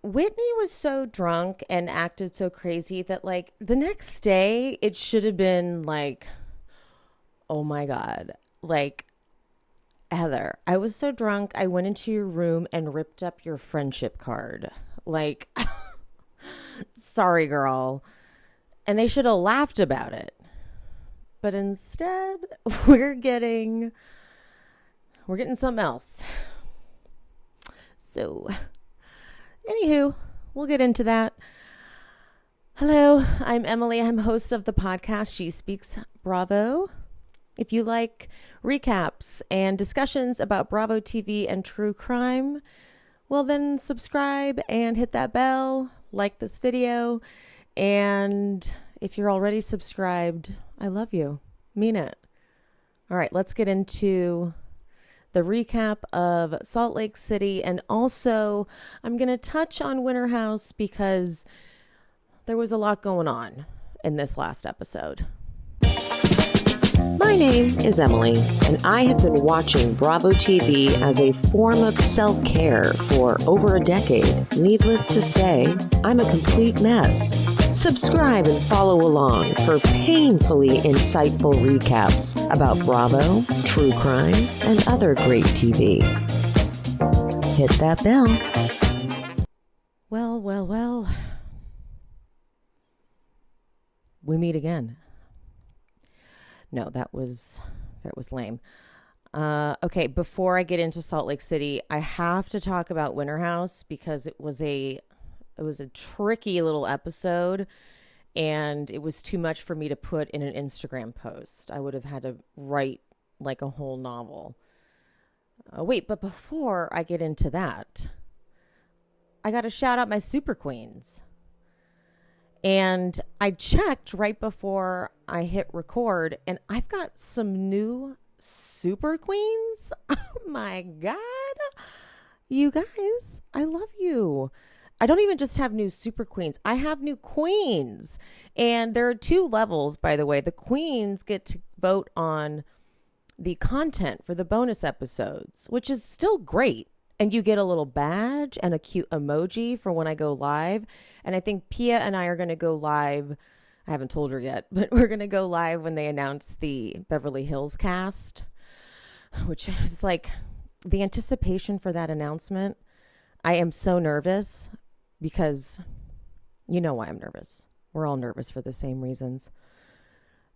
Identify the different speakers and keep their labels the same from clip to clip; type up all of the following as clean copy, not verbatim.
Speaker 1: Whitney was so drunk and acted so crazy that, like, the next day it should have been like, oh my God, like, Heather, I was so drunk, I went into your room and ripped up your friendship card. Like, sorry, girl. And they should have laughed about it. But instead, we're getting something else. So, anywho, we'll get into that. Hello, I'm Emily. I'm host of the podcast She Speaks Bravo. If you like recaps and discussions about Bravo TV and true crime, well then subscribe and hit that bell, like this video, and if you're already subscribed, I love you. Mean it. All right, let's get into the recap of Salt Lake City, and also I'm going to touch on Winter House because there was a lot going on in this last episode.
Speaker 2: My name is Emily, and I have been watching Bravo TV as a form of self-care for over a decade. Needless to say, I'm a complete mess. Subscribe and follow along for painfully insightful recaps about Bravo, true crime, and other great TV. Hit that bell.
Speaker 1: Well. We meet again. No, that was lame. Okay, before I get into Salt Lake City, I have to talk about Winter House because it was a tricky little episode, and it was too much for me to put in an Instagram post. I would have had to write like a whole novel. Wait, but before I get into that, I got to shout out my super queens. And I checked right before I hit record, and I've got some new super queens. Oh my God. You guys, I love you. I don't even just have new super queens. I have new queens. And there are two levels, by the way. The queens get to vote on the content for the bonus episodes, which is still great. And you get a little badge and a cute emoji for when I go live. And I think Pia and I are going to go live. I haven't told her yet, but we're going to go live when they announce the Beverly Hills cast, which is like the anticipation for that announcement. I am so nervous because you know why I'm nervous. We're all nervous for the same reasons.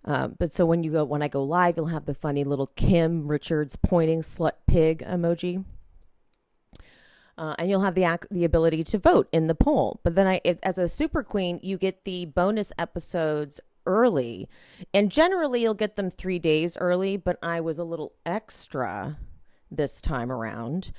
Speaker 1: But so when I go live, you'll have the funny little Kim Richards pointing slut pig emoji. And you'll have the ability to vote in the poll. But then as a super queen, you get the bonus episodes early. And generally, you'll get them 3 days early. But I was a little extra this time around.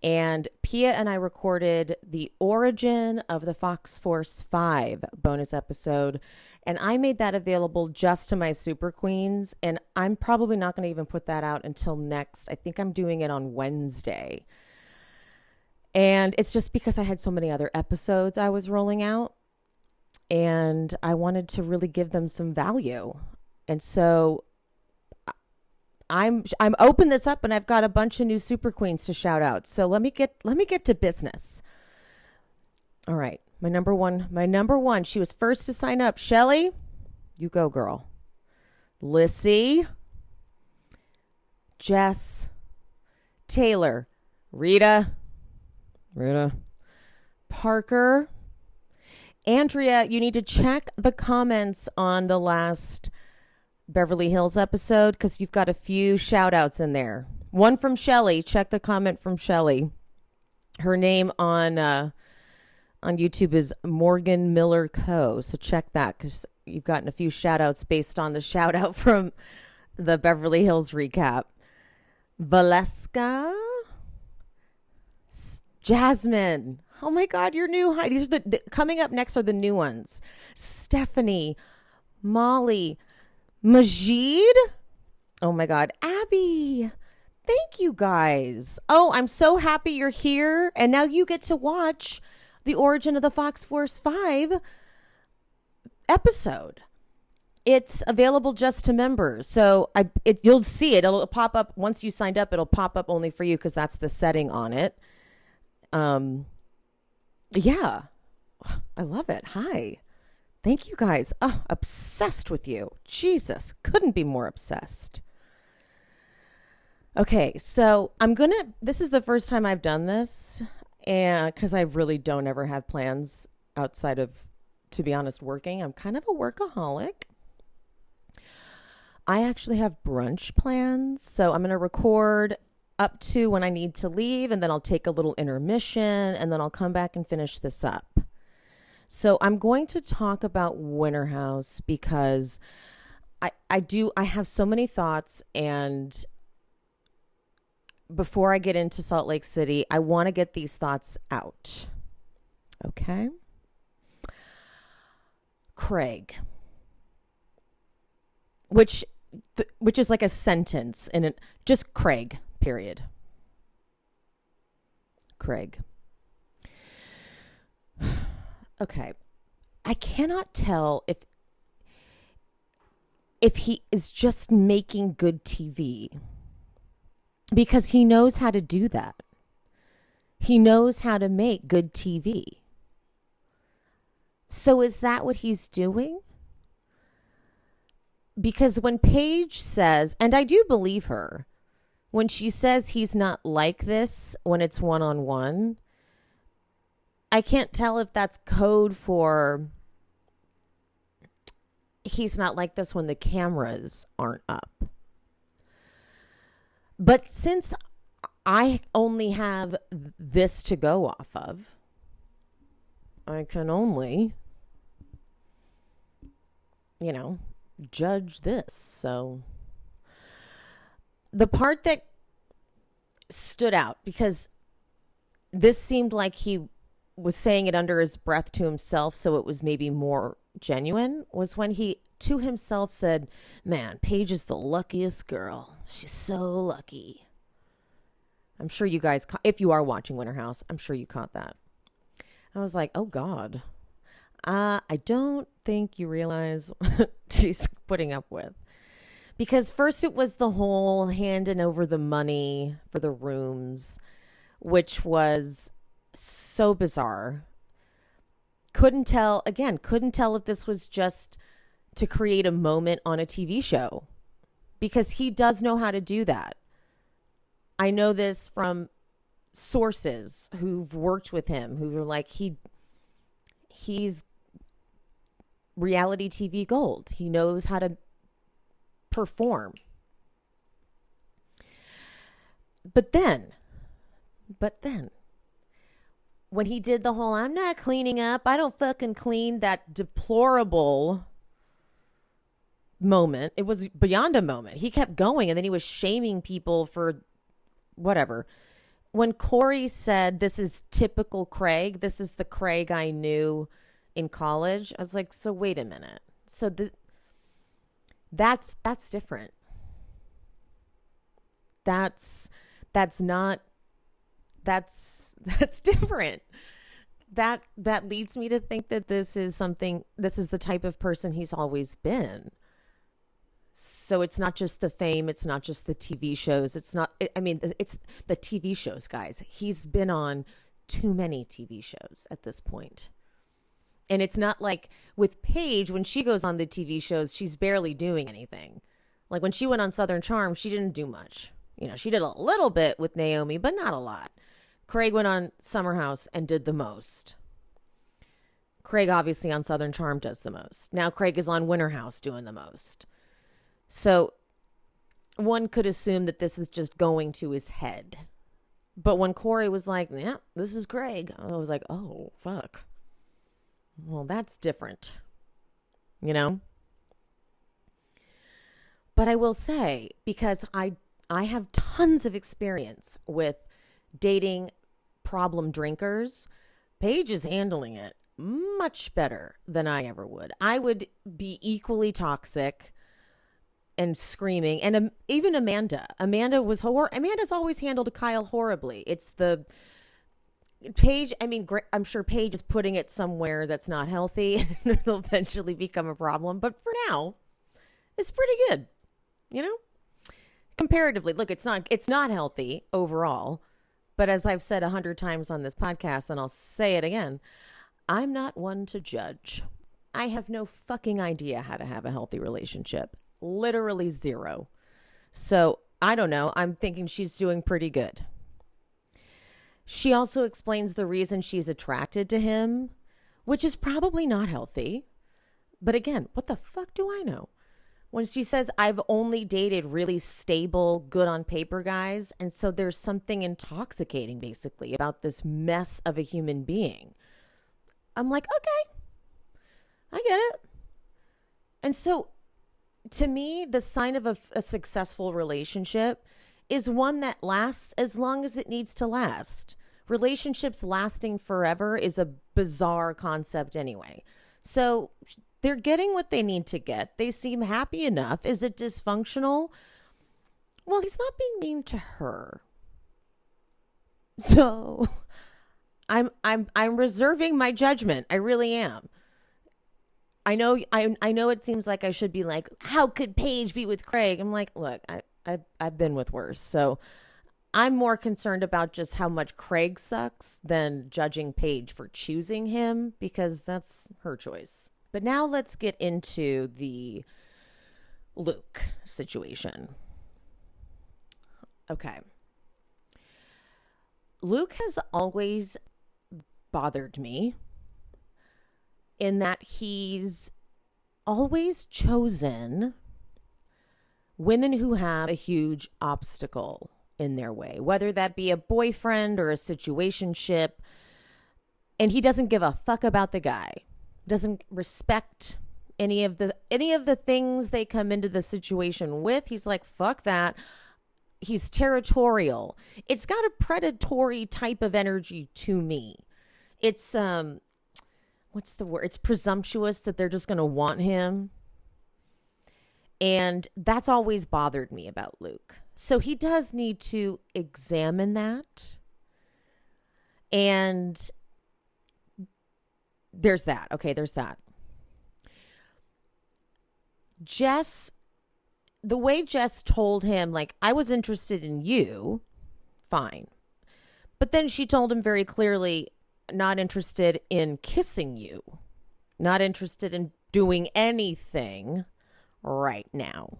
Speaker 1: And Pia and I recorded the origin of the Fox Force 5 bonus episode. And I made that available just to my super queens. And I'm probably not going to even put that out until next. I think I'm doing it on Wednesday. And it's just because I had so many other episodes I was rolling out, and I wanted to really give them some value. And so I'm open this up, and I've got a bunch of new super queens to shout out. So let me get to business. All right. My number one, she was first to sign up. Shelly, you go, girl. Lissy, Jess, Taylor, Rita, Parker, Andrea. You need to check the comments on the last Beverly Hills episode because you've got a few shout outs in there. One from Shelly. Check the comment from Shelly. Her name on YouTube is Morgan Miller Co. So check that because you've gotten a few shout outs based on the shout out from the Beverly Hills recap. Valeska, Jasmine. Oh my God, you're new. Hi. These are the coming up next are the new ones. Stephanie, Molly, Majid. Oh my God, Abby. Thank you guys. Oh, I'm so happy you're here. And now you get to watch the origin of the Fox Force 5 episode. It's available just to members. So you'll see it. It'll pop up once you signed up. It'll pop up only for you because that's the setting on it. Yeah. I love it. Hi. Thank you guys. Oh, obsessed with you. Jesus, couldn't be more obsessed. Okay, so this is the first time I've done this, and because I really don't ever have plans outside of, to be honest, working. I'm kind of a workaholic. I actually have brunch plans, so I'm going to record up to when I need to leave, and then I'll take a little intermission, and then I'll come back and finish this up. So I'm going to talk about Winter House because I have so many thoughts, and before I get into Salt Lake City, I want to get these thoughts out. Okay? Craig. Which is like a sentence in it, just Craig, period. Craig. Okay. I cannot tell if he is just making good TV, because he knows how to do that. He knows how to make good TV. So is that what he's doing? Because when Paige says, and I do believe her, when she says he's not like this when it's one-on-one, I can't tell if that's code for he's not like this when the cameras aren't up. But since I only have this to go off of, I can only, judge this. So the part that stood out, because this seemed like he was saying it under his breath to himself, so it was maybe more genuine, was when he to himself said, man, Paige is the luckiest girl. She's so lucky. I'm sure you guys, if you are watching Winter House, I'm sure you caught that. I was like, oh God, I don't think you realize what she's putting up with. Because first it was the whole handing over the money for the rooms, which was so bizarre. Couldn't tell if this was just to create a moment on a TV show, because he does know how to do that. I know this from sources who've worked with him, who were like, he's reality TV gold. He knows how to perform. But then when he did the whole, I'm not cleaning up, I don't fucking clean, that deplorable moment, it was beyond a moment. He kept going, and then he was shaming people for whatever. When Corey said, this is typical Craig, this is the Craig I knew in college, I was like, so wait a minute. So that's different. That's different. That leads me to think that this is the type of person he's always been. So it's not just the fame, it's not just the TV shows, it's the TV shows, guys. He's been on too many TV shows at this point. And it's not like with Paige, when she goes on the TV shows, she's barely doing anything. Like when she went on Southern Charm, she didn't do much. She did a little bit with Naomi, but not a lot. Craig went on Summer House and did the most. Craig obviously on Southern Charm does the most. Now Craig is on Winter House doing the most. So one could assume that this is just going to his head. But when Corey was like, yeah, this is Craig, I was like, oh, fuck. Well, that's different. But I will say, because I have tons of experience with dating problem drinkers, Paige is handling it much better than I ever would. I would be equally toxic and screaming. And even Amanda was Amanda's always handled Kyle horribly. It's the Paige. I'm sure Paige is putting it somewhere that's not healthy and it'll eventually become a problem. But for now, it's pretty good, comparatively. Look, it's not healthy overall, But as I've said 100 times on this podcast, and I'll say it again, I'm not one to judge. I have no fucking idea how to have a healthy relationship. Literally zero. So I don't know. I'm thinking she's doing pretty good. She also explains the reason she's attracted to him, which is probably not healthy. But again, what the fuck do I know? When she says, I've only dated really stable, good on paper guys. And so there's something intoxicating, basically, about this mess of a human being. I'm like, okay, I get it. And so to me, the sign of a successful relationship is one that lasts as long as it needs to last. Relationships lasting forever is a bizarre concept anyway. So they're getting what they need to get. They seem happy enough. Is it dysfunctional? Well, he's not being mean to her. So I'm reserving my judgment. I really am. I know it seems like I should be like, how could Paige be with Craig? I'm like, look, I've been with worse. So I'm more concerned about just how much Craig sucks than judging Paige for choosing him, because that's her choice. But now let's get into the Luke situation. Okay. Luke has always bothered me in that he's always chosen women who have a huge obstacle in their way, whether that be a boyfriend or a situationship, and he doesn't give a fuck about the guy. Doesn't respect any of the things they come into the situation with. He's like, fuck that. He's territorial. It's got a predatory type of energy to me. It's what's the word? It's presumptuous that they're just going to want him. And that's always bothered me about Luke. So he does need to examine that. And there's that. Okay, there's that. Jess, the way Jess told him, like, I was interested in you, fine. But then she told him very clearly, not interested in kissing you. Not interested in doing anything right now.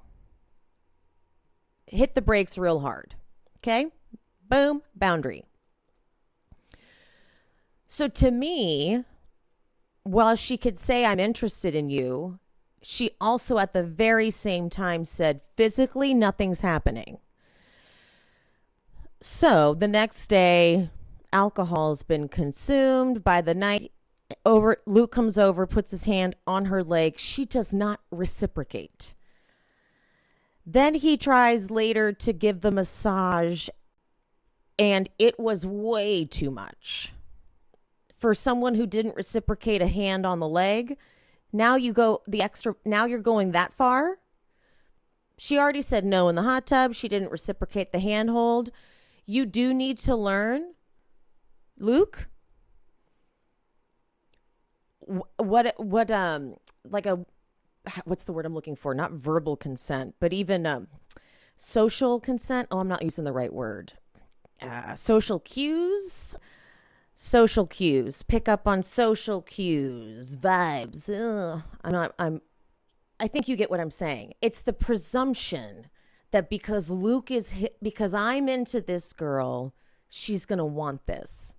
Speaker 1: Hit the brakes real hard. Okay? Boom, boundary. So to me, while she could say, I'm interested in you, she also at the very same time said, physically, nothing's happening. So the next day, alcohol's been consumed. By the night, Luke comes over, puts his hand on her leg. She does not reciprocate. Then he tries later to give the massage, and it was way too much. For someone who didn't reciprocate a hand on the leg, now you go the extra, now you're going that far. She already said no in the hot tub. She didn't reciprocate the handhold. You do need to learn, Luke, what's the word I'm looking for? Not verbal consent, but even social consent. Oh, I'm not using the right word. Social cues. Social cues. Pick up on social cues. Vibes. I think you get what I'm saying. It's the presumption that because because I'm into this girl, she's going to want this.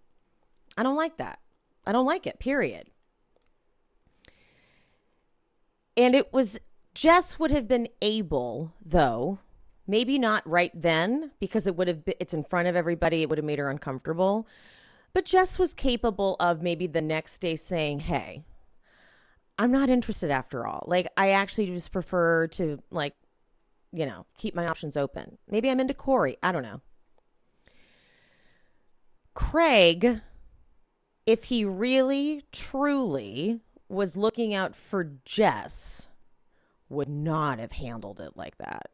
Speaker 1: I don't like that. I don't like it, period. And Jess would have been able, though, maybe not right then, because it's in front of everybody. It would have made her uncomfortable. But Jess was capable of maybe the next day saying, hey, I'm not interested after all. Like, I actually just prefer to, like, keep my options open. Maybe I'm into Corey. I don't know. Craig, if he really, truly was looking out for Jess, would not have handled it like that.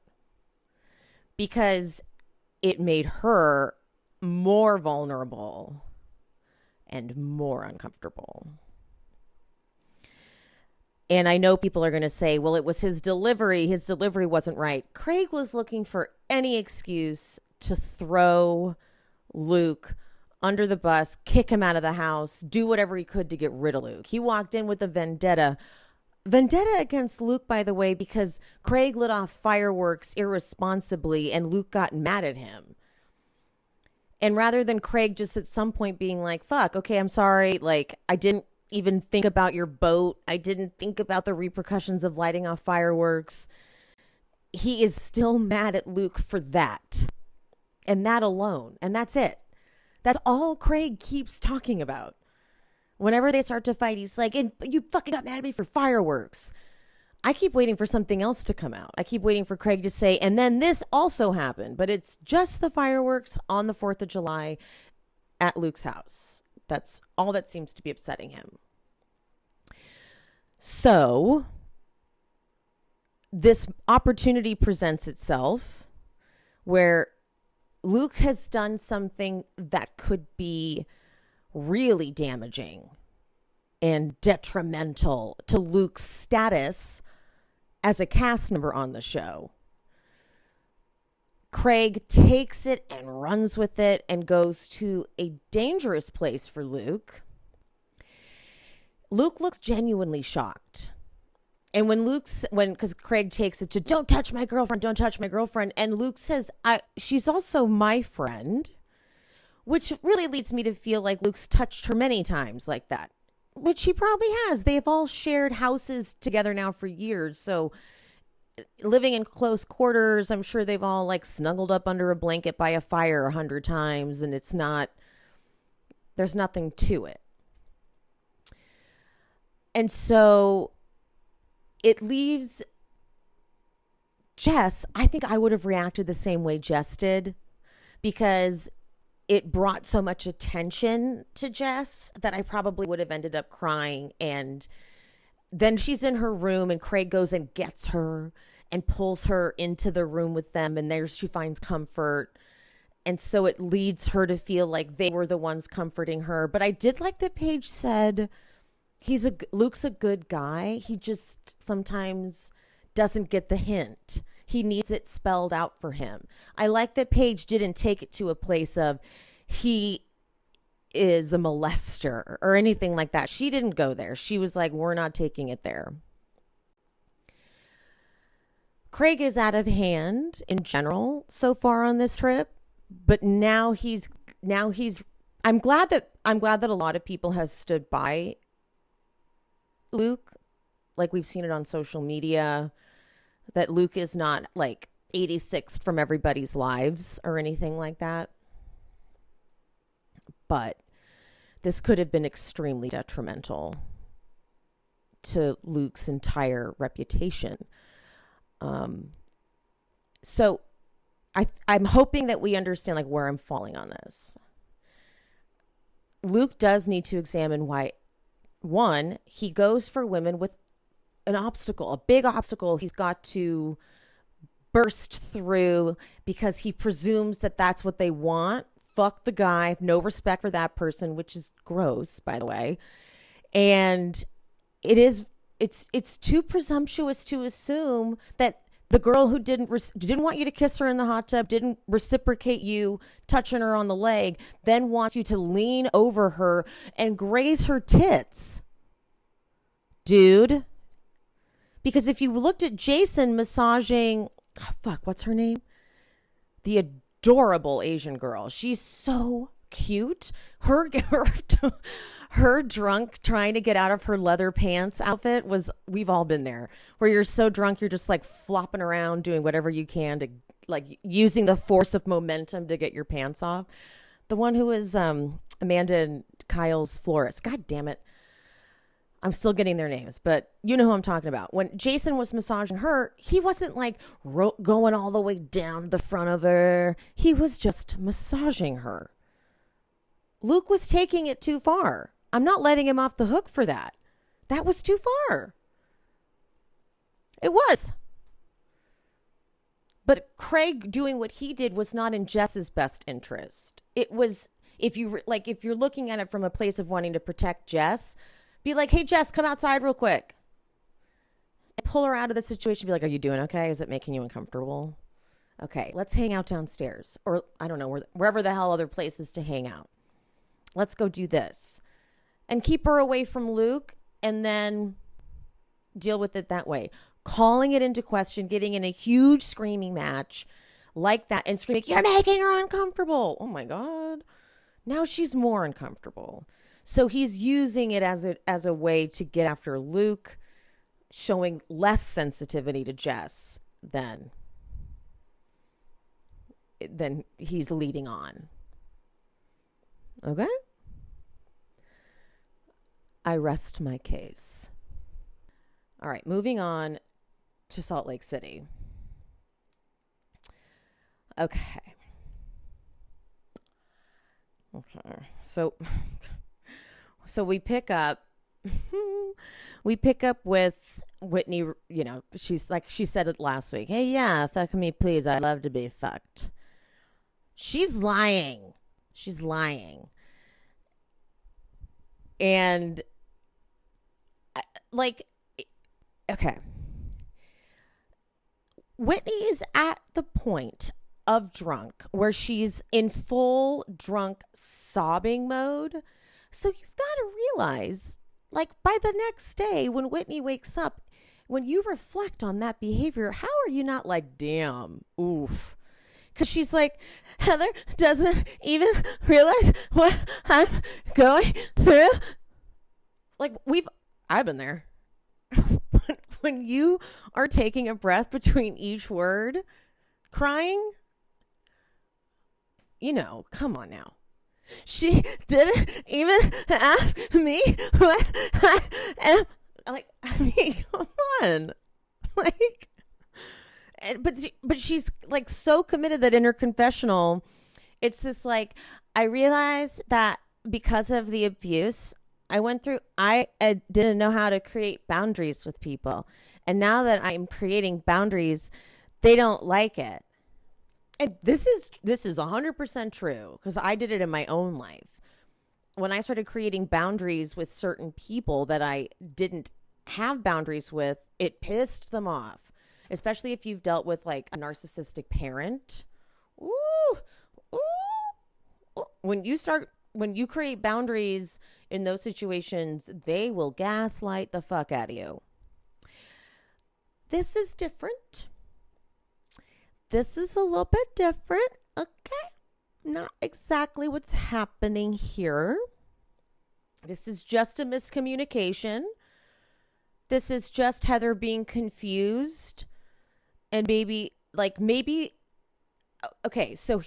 Speaker 1: Because it made her more vulnerable and more uncomfortable. And I know people are going to say, well, it was his delivery. His delivery wasn't right. Craig was looking for any excuse to throw Luke under the bus, kick him out of the house, do whatever he could to get rid of Luke. He walked in with a vendetta. Vendetta against Luke, by the way, because Craig lit off fireworks irresponsibly and Luke got mad at him. And rather than Craig just at some point being like, fuck, okay, I'm sorry. Like, I didn't even think about your boat. I didn't think about the repercussions of lighting off fireworks. He is still mad at Luke for that. And that alone. And that's it. That's all Craig keeps talking about. Whenever they start to fight, he's like, and you fucking got mad at me for fireworks. I keep waiting for something else to come out. I keep waiting for Craig to say, and then this also happened, but it's just the fireworks on the 4th of July at Luke's house. That's all that seems to be upsetting him. So this opportunity presents itself where Luke has done something that could be really damaging and detrimental to Luke's status as a cast member on the show. Craig takes it and runs with it and goes to a dangerous place for Luke. Luke looks genuinely shocked. And because Craig takes it to, don't touch my girlfriend. And Luke says, she's also my friend, which really leads me to feel like Luke's touched her many times like that. Which he probably has. They've all shared houses together now for years. So living in close quarters, I'm sure they've all like snuggled up under a blanket by a fire 100 times. And there's nothing to it. And so it leaves Jess. I think I would have reacted the same way Jess did, because it brought so much attention to Jess that I probably would have ended up crying. And then she's in her room and Craig goes and gets her and pulls her into the room with them. And there she finds comfort. And so it leads her to feel like they were the ones comforting her. But I did like that Paige said, Luke's a good guy. He just sometimes doesn't get the hint. He needs it spelled out for him. I like that Paige didn't take it to a place of he is a molester or anything like that. She didn't go there. She was like, we're not taking it there. Craig is out of hand in general so far on this trip, but now he's I'm glad that a lot of people have stood by Luke. Like, we've seen it on social media that Luke is not like 86th from everybody's lives or anything like that. But this could have been extremely detrimental to Luke's entire reputation. So I'm hoping that we understand like where I'm falling on this. Luke does need to examine why, one, he goes for women with an obstacle, a big obstacle he's got to burst through because he presumes that that's what they want. Fuck the guy, no respect for that person, which is gross, by the way. And it's too presumptuous to assume that the girl who didn't want you to kiss her in the hot tub, didn't reciprocate you touching her on the leg, then wants you to lean over her and graze her tits. Dude. Because if you looked at Jason massaging, what's her name? The adorable Asian girl. She's so cute. Her drunk trying to get out of her leather pants outfit was, we've all been there, where you're so drunk you're just like flopping around doing whatever you can to like using the force of momentum to get your pants off. The one who was Amanda and Kyle's florist. God damn it. I'm still getting their names, but you know who I'm talking about. When Jason was massaging her, he wasn't like going all the way down the front of her. He was just massaging her. Luke was taking it too far. I'm not letting him off the hook for that. That was too far. It was. But Craig doing what he did was not in Jess's best interest. It was, if you're looking at it from a place of wanting to protect Jess, be like, hey, Jess, come outside real quick. And pull her out of the situation. Be like, are you doing okay? Is it making you uncomfortable? Okay, let's hang out downstairs. Or I don't know, wherever the hell other places to hang out. Let's go do this. And keep her away from Luke and then deal with it that way. Calling it into question, getting in a huge screaming match like that and screaming, "You're making her uncomfortable." Oh my God. Now she's more uncomfortable. So he's using it as a way to get after Luke, showing less sensitivity to Jess than he's leading on. Okay? I rest my case. All right, moving on to Salt Lake City. Okay. So we pick up with Whitney, you know, she's like, she said it last week. "Hey, yeah, fuck me, please. I'd love to be fucked." She's lying. And like, okay. Whitney is at the point of drunk where she's in full drunk sobbing mode. So you've got to realize, like, by the next day when Whitney wakes up, when you reflect on that behavior, how are you not like, damn, oof? Because she's like, Heather doesn't even realize what I'm going through. Like, I've been there. When you are taking a breath between each word, crying, you know, come on now. She didn't even ask me what I am. Like, I mean, come on. Like, but she's like so committed that in her confessional, it's just like, I realized that because of the abuse I went through, I didn't know how to create boundaries with people. And now that I'm creating boundaries, they don't like it. And this is 100% true, because I did it in my own life. When I started creating boundaries with certain people that I didn't have boundaries with, it pissed them off. Especially if you've dealt with like a narcissistic parent. Ooh. When you create boundaries in those situations, they will gaslight the fuck out of you. This is different. This is a little bit different. Okay. Not exactly what's happening here. This is just a miscommunication. This is just Heather being confused. And maybe, okay, so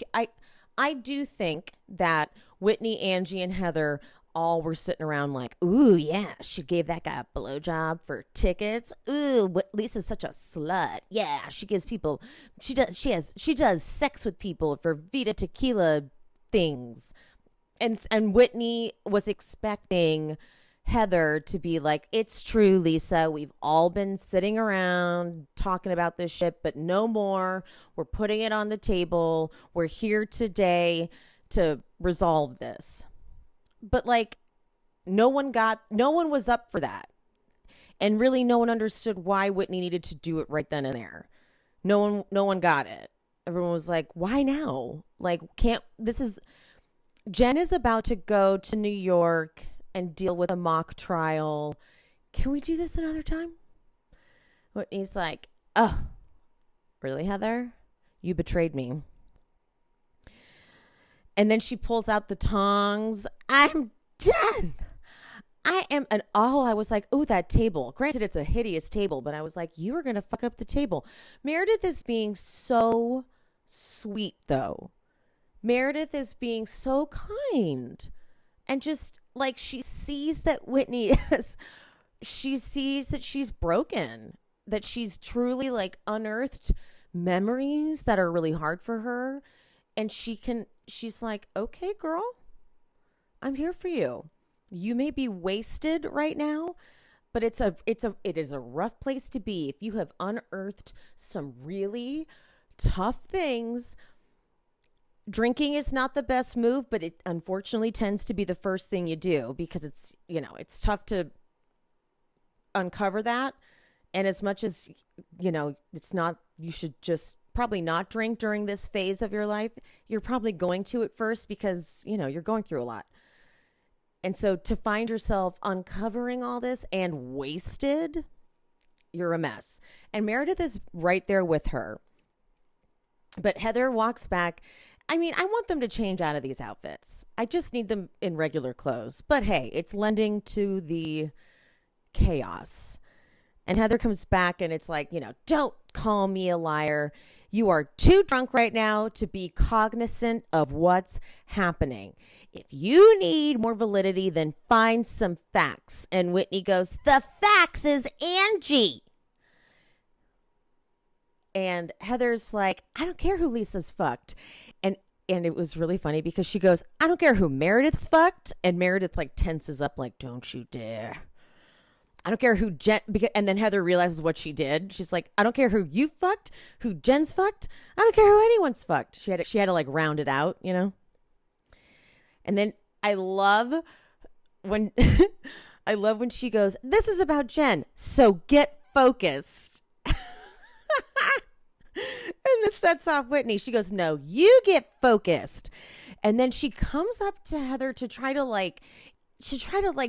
Speaker 1: I do think that Whitney, Angie, and Heather all were sitting around like, ooh, yeah, she gave that guy a blowjob for tickets. Ooh, Lisa's such a slut. Yeah, she gives people, she does sex with people for Vita Tequila things. And Whitney was expecting Heather to be like, it's true, Lisa. We've all been sitting around talking about this shit, but no more. We're putting it on the table. We're here today to resolve this. But like, no one was up for that. And really no one understood why Whitney needed to do it right then and there. No one got it. Everyone was like, why now? Like, Jen is about to go to New York and deal with a mock trial. Can we do this another time? Whitney's like, oh, really, Heather? You betrayed me. And then she pulls out the tongs. I'm done. I was like, oh, that table. Granted, it's a hideous table, but I was like, you are going to fuck up the table. Meredith is being so sweet, though. Meredith is being so kind. And just like, she sees that Whitney she sees that she's broken, that she's truly like unearthed memories that are really hard for her. And she's like, okay, girl, I'm here for you. You may be wasted right now, but it is a rough place to be if you have unearthed some really tough things. Drinking is not the best move, but it unfortunately tends to be the first thing you do, because it's tough to uncover that. And as much as, it's not, you should just probably not drink during this phase of your life. You're probably going to at first because, you're going through a lot. And so to find yourself uncovering all this and wasted, you're a mess. And Meredith is right there with her. But Heather walks back. I mean, I want them to change out of these outfits. I just need them in regular clothes. But hey, it's lending to the chaos. And Heather comes back and it's like, don't call me a liar. You are too drunk right now to be cognizant of what's happening. If you need more validity, then find some facts. And Whitney goes, the facts is Angie. And Heather's like, I don't care who Lisa's fucked. And it was really funny because she goes, I don't care who Meredith's fucked. And Meredith like tenses up like, don't you dare. I don't care who Jen, and then Heather realizes what she did. She's like, I don't care who you fucked, who Jen's fucked. I don't care who anyone's fucked. She had to like round it out, And then I love when she goes, this is about Jen. So get focused. And this sets off Whitney. She goes, no, you get focused. And then she comes up to Heather to try to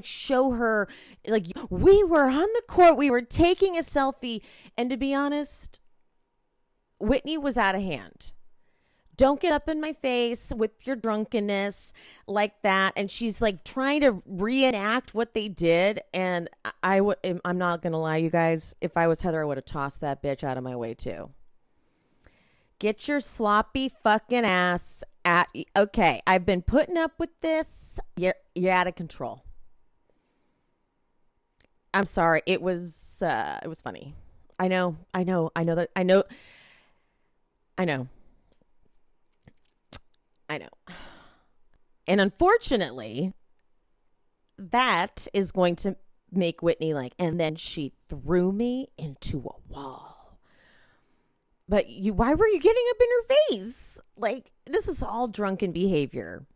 Speaker 1: show her, like, we were on the court. We were taking a selfie. And to be honest, Whitney was out of hand. Don't get up in my face with your drunkenness like that. And she's like trying to reenact what they did. And I'm not going to lie, you guys. If I was Heather, I would have tossed that bitch out of my way too. Get your sloppy fucking ass at. Okay, I've been putting up with this. You're out of control. I'm sorry. It was funny. I know. And unfortunately, that is going to make Whitney like, and then she threw me into a wall. But why were you getting up in her face? Like, this is all drunken behavior.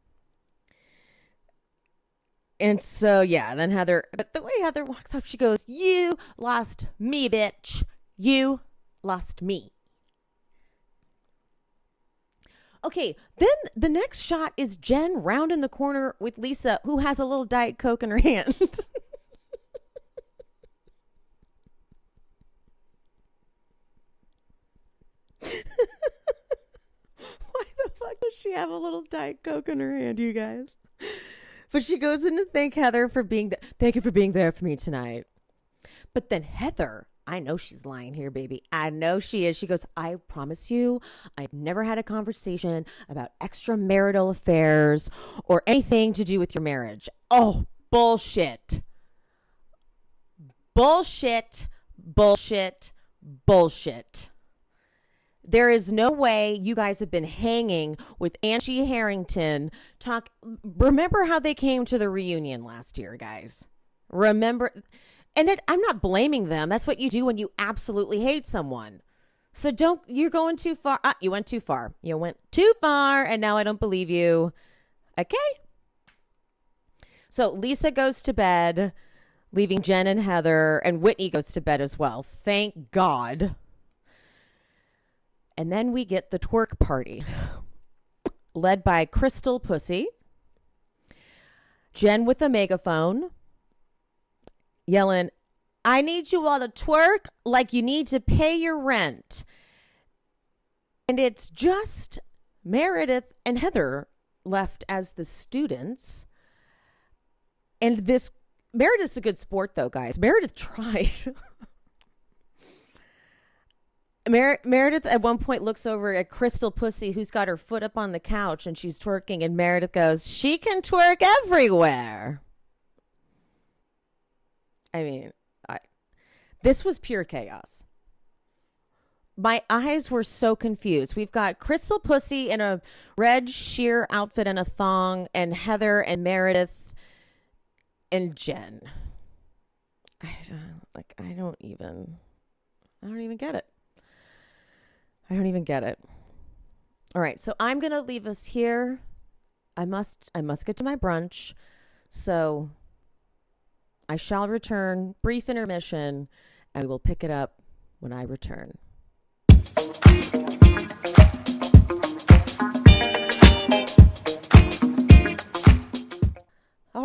Speaker 1: And so, yeah, then but the way Heather walks up, she goes, you lost me, bitch. You lost me. Okay, then the next shot is Jen round in the corner with Lisa, who has a little Diet Coke in her hand. Why the fuck does she have a little Diet Coke in her hand, you guys? But she goes in to thank Heather for thank you for being there for me tonight. But then Heather, I know she's lying here, baby. I know she is. She goes, I promise you, I've never had a conversation about extramarital affairs or anything to do with your marriage. Oh, bullshit. Bullshit, bullshit, bullshit. There is no way you guys have been hanging with Angie Harrington. Remember how they came to the reunion last year, guys? Remember? And I'm not blaming them. That's what you do when you absolutely hate someone. So you're going too far. You went too far. You went too far, and now I don't believe you. Okay? So Lisa goes to bed, leaving Jen and Heather, and Whitney goes to bed as well. Thank God. And then we get the twerk party, led by Crystal Pussy, Jen with a megaphone, yelling, I need you all to twerk like you need to pay your rent. And it's just Meredith and Heather left as the students. And Meredith's a good sport, though, guys. Meredith tried. Meredith at one point looks over at Crystal Pussy, who's got her foot up on the couch, and she's twerking, and Meredith goes, she can twerk everywhere. I mean, this was pure chaos. My eyes were so confused. We've got Crystal Pussy in a red sheer outfit and a thong, and Heather and Meredith and Jen. I don't even get it. I don't even get it. All right, so I'm going to leave us here. I must get to my brunch. So I shall return, brief intermission, and we will pick it up when I return.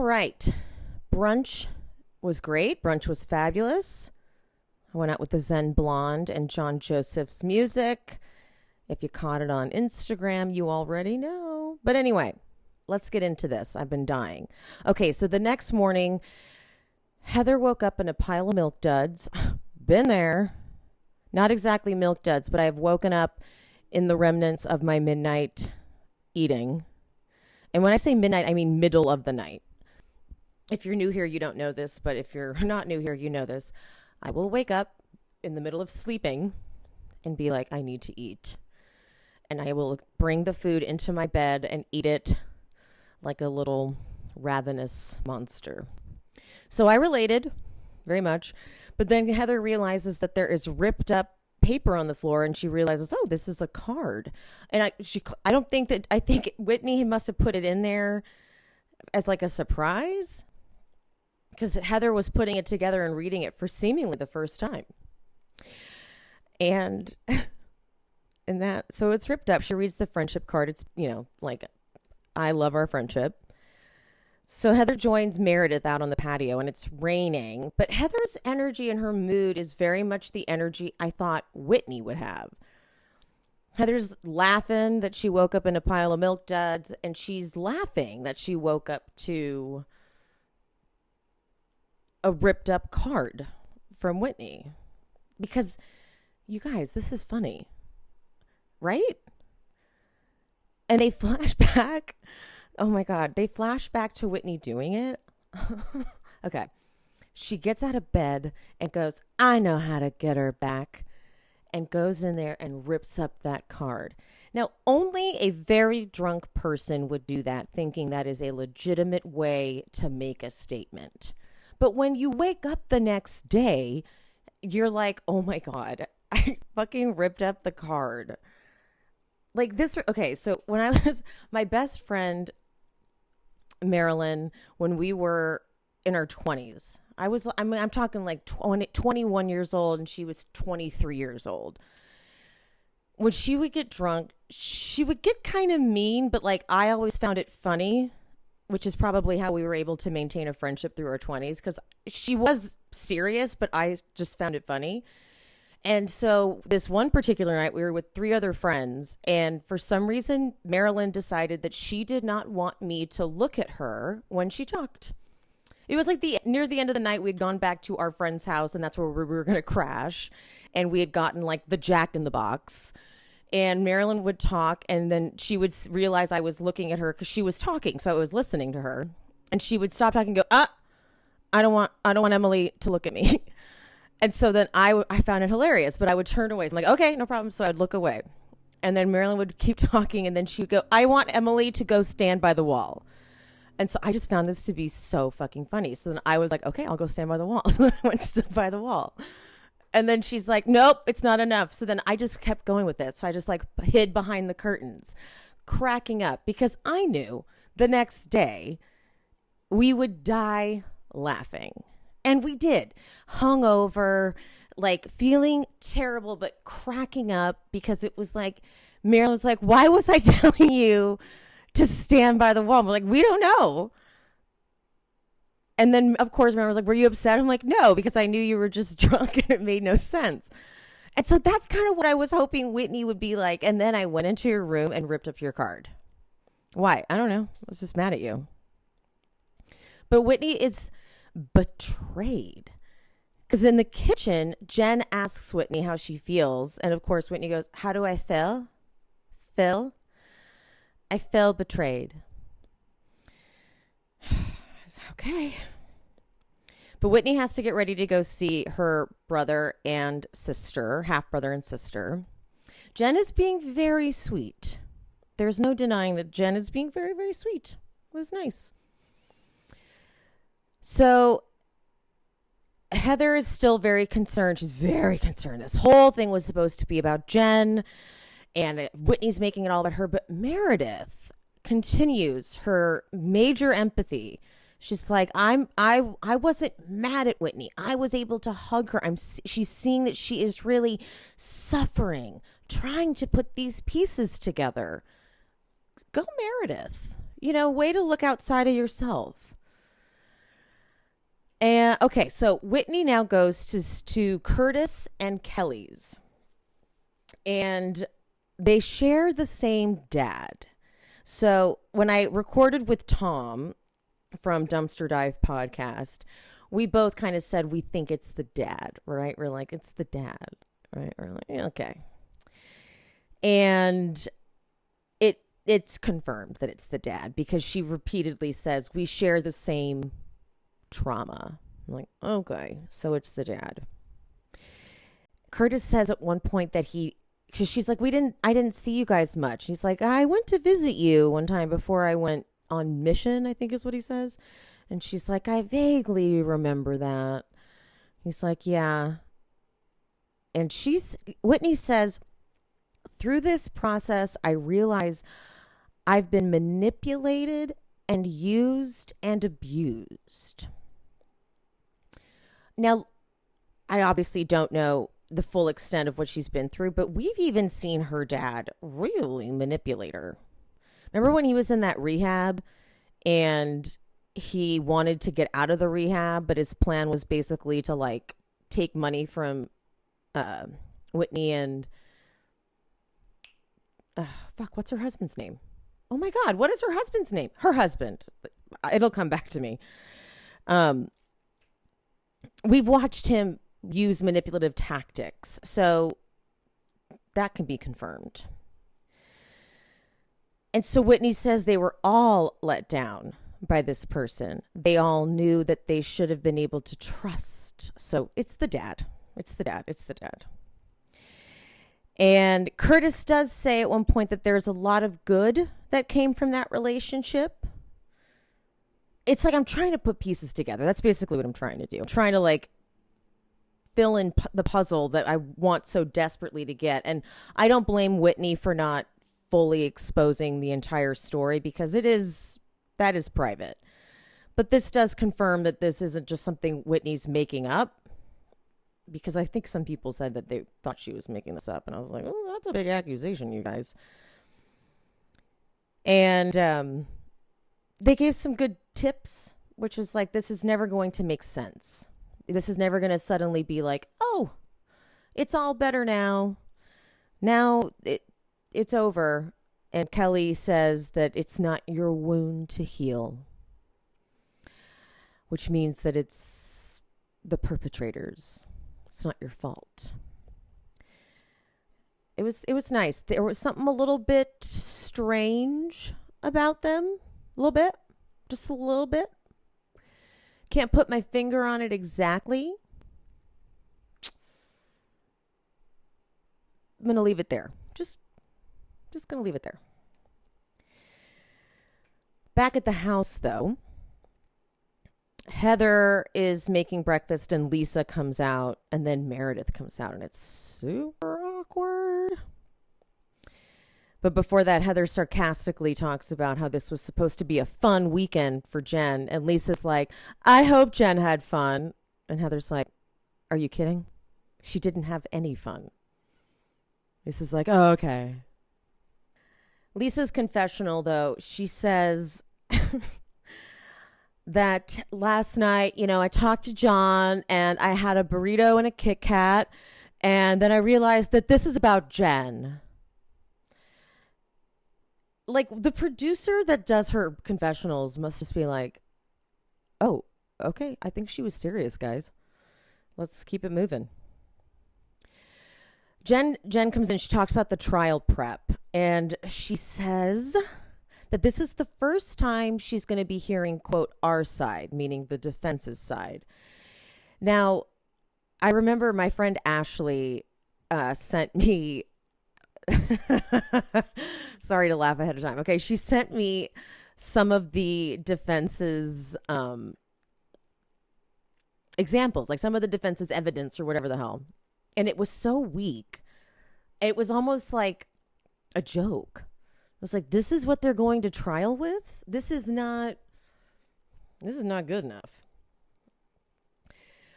Speaker 1: right. Brunch was great. Brunch was fabulous. I went out with the Zen Blonde and John Joseph's music. If you caught it on Instagram, you already know. But anyway, let's get into this. I've been dying. Okay, so the next morning, Heather woke up in a pile of milk duds. Been there. Not exactly milk duds, but I've woken up in the remnants of my midnight eating. And when I say midnight, I mean middle of the night. If you're new here, you don't know this, but if you're not new here, you know this. I will wake up in the middle of sleeping and be like, I need to eat. And I will bring the food into my bed and eat it like a little ravenous monster. So I related very much. But then Heather realizes that there is ripped up paper on the floor, and she realizes, oh, this is a card. And I think Whitney must have put it in there as like a surprise, because Heather was putting it together and reading it for seemingly the first time. And so it's ripped up. She reads the friendship card. It's, like, I love our friendship. So Heather joins Meredith out on the patio, and it's raining. But Heather's energy and her mood is very much the energy I thought Whitney would have. Heather's laughing that she woke up in a pile of milk duds, and she's laughing that she woke up to a ripped up card from Whitney. Because, you guys, this is funny, right? And they flash back. Oh my God. They flash back to Whitney doing it. Okay. She gets out of bed and goes, I know how to get her back. And goes in there and rips up that card. Now, only a very drunk person would do that, thinking that is a legitimate way to make a statement. But when you wake up the next day, you're like, oh my God, I fucking ripped up the card. Like this. Okay. So when I was my best friend, Marilyn, when we were in our 20s, I'm talking like 21 years old, and she was 23 years old. When she would get drunk, she would get kind of mean, but like I always found it funny, which is probably how we were able to maintain a friendship through our 20s, because she was serious, but I just found it funny. And so this one particular night, we were with 3 other friends, and for some reason, Marilyn decided that she did not want me to look at her when she talked. It was like near the end of the night, we'd gone back to our friend's house, and that's where we were going to crash. And we had gotten like the Jack in the Box. And Marilyn would talk, and then she would realize I was looking at her because she was talking, so I was listening to her. And she would stop talking and go, I don't want Emily to look at me. And so then I found it hilarious, but I would turn away. So I'm like, okay, no problem. So I'd look away. And then Marilyn would keep talking, and then she would go, I want Emily to go stand by the wall. And so I just found this to be so fucking funny. So then I was like, okay, I'll go stand by the wall. So then I went and stood by the wall. And then she's like, nope, it's not enough. So then I just kept going with it. So I just like hid behind the curtains, cracking up, because I knew the next day we would die laughing. And we did. Hungover, like feeling terrible, but cracking up, because it was like, Marilyn was like, why was I telling you to stand by the wall? We're like, we don't know. And then, of course, Marilyn was like, were you upset? I'm like, no, because I knew you were just drunk and it made no sense. And so that's kind of what I was hoping Whitney would be like. And then I went into your room and ripped up your card. Why? I don't know. I was just mad at you. But Whitney is betrayed, because in the kitchen, Jen asks Whitney how she feels, and of course Whitney goes, how do I feel? I feel betrayed. Okay. But Whitney has to get ready to go see her brother and sister, half brother and sister. Jen is being very sweet. There's no denying that Jen is being very, very sweet. It was nice. So Heather is still very concerned. She's very concerned. This whole thing was supposed to be about Jen, and Whitney's making it all about her. But Meredith continues her major empathy. She's like, I wasn't mad at Whitney. I was able to hug her. She's seeing that she is really suffering, trying to put these pieces together. Go Meredith. Way to look outside of yourself. And okay, so Whitney now goes to Curtis and Kelly's, and they share the same dad. So when I recorded with Tom from Dumpster Dive podcast, we both kind of said we think it's the dad, right? We're like, it's the dad, right? We're like, yeah, okay. And it's confirmed that it's the dad because she repeatedly says we share the same trauma. I'm like, okay, so it's the dad. Curtis says at one point that because she's like, I didn't see you guys much. He's like, I went to visit you one time before I went on mission, I think is what he says. And she's like, I vaguely remember that. He's like, yeah. And Whitney says, through this process, I realize I've been manipulated and used and abused. Now, I obviously don't know the full extent of what she's been through, but we've even seen her dad really manipulate her. Remember when he was in that rehab and he wanted to get out of the rehab, but his plan was basically to like take money from Whitney and what's her husband's name? Oh my God, what is her husband's name? Her husband. It'll come back to me. We've watched him use manipulative tactics, so that can be confirmed. And so Whitney says they were all let down by this person. They all knew that they should have been able to trust. So it's the dad. It's the dad. It's the dad. And Curtis does say at one point that there's a lot of good that came from that relationship. It's like I'm trying to put pieces together. That's basically what I'm trying to do. I'm trying to like fill in the puzzle that I want so desperately to get. And I don't blame Whitney for not fully exposing the entire story because that is private. But this does confirm that this isn't just something Whitney's making up. Because I think some people said that they thought she was making this up. And I was like, oh, that's a big accusation, you guys. And they gave some good tips, which was like, this is never going to make sense. This is never going to suddenly be like, oh, it's all better now. Now it's over. And Kelly says that it's not your wound to heal. Which means that it's the perpetrators. It's not your fault. It was nice. There was something a little bit strange about them. A little bit. Just a little bit. Can't put my finger on it exactly. I'm going to leave it there. Just going to leave it there. Back at the house, though. Heather is making breakfast and Lisa comes out and then Meredith comes out and it's super awkward. But before that, Heather sarcastically talks about how this was supposed to be a fun weekend for Jen. And Lisa's like, I hope Jen had fun. And Heather's like, are you kidding? She didn't have any fun. Lisa's like, oh, okay. Lisa's confessional, though, she says that last night, I talked to John and I had a burrito and a Kit Kat. And then I realized that this is about Jen. Like, the producer that does her confessionals must just be like, oh, okay, I think she was serious, guys. Let's keep it moving. Jen comes in, she talks about the trial prep, and she says that this is the first time she's going to be hearing, quote, our side, meaning the defense's side. Now, I remember my friend Ashley sent me, sorry to laugh ahead of time. Okay, she sent me some of the defense's examples, like some of the defense's evidence or whatever the hell. And it was so weak. It was almost like a joke. It was like, this is what they're going to trial with? This is not good enough.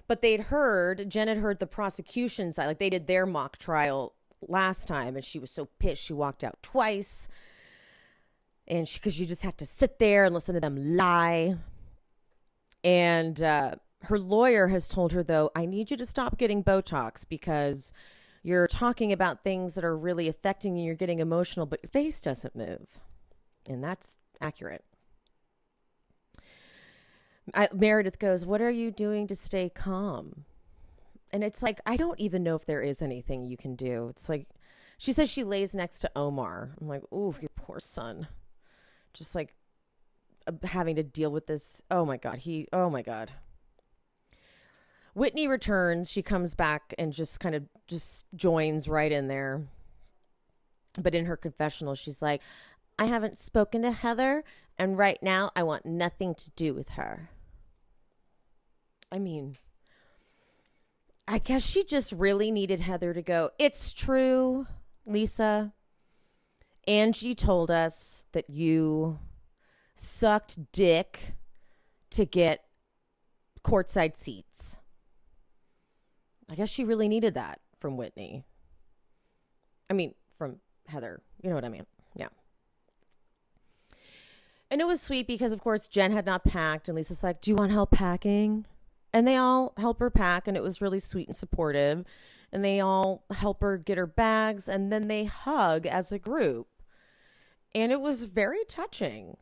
Speaker 1: But Jen had heard the prosecution side, like they did their mock trial last time, and she was so pissed she walked out twice. And because you just have to sit there and listen to them lie. And Her lawyer has told her, though, I need you to stop getting Botox because you're talking about things that are really affecting you. You're getting emotional, but your face doesn't move. And that's accurate. Meredith goes, what are you doing to stay calm? And it's like, I don't even know if there is anything you can do. It's like, she says she lays next to Omar. I'm like, ooh, your poor son. Just like having to deal with this. Oh my God. Oh my God. Whitney returns. She comes back and just kind of just joins right in there. But in her confessional, she's like, I haven't spoken to Heather, and right now I want nothing to do with her. I mean, I guess she just really needed Heather to go, it's true, Lisa. Angie told us that you sucked dick to get courtside seats. I guess she really needed that from Whitney. I mean, from Heather. You know what I mean? Yeah. And it was sweet because, of course, Jen had not packed. And Lisa's like, do you want help packing? And they all help her pack. And it was really sweet and supportive. And they all help her get her bags. And then they hug as a group. And it was very touching.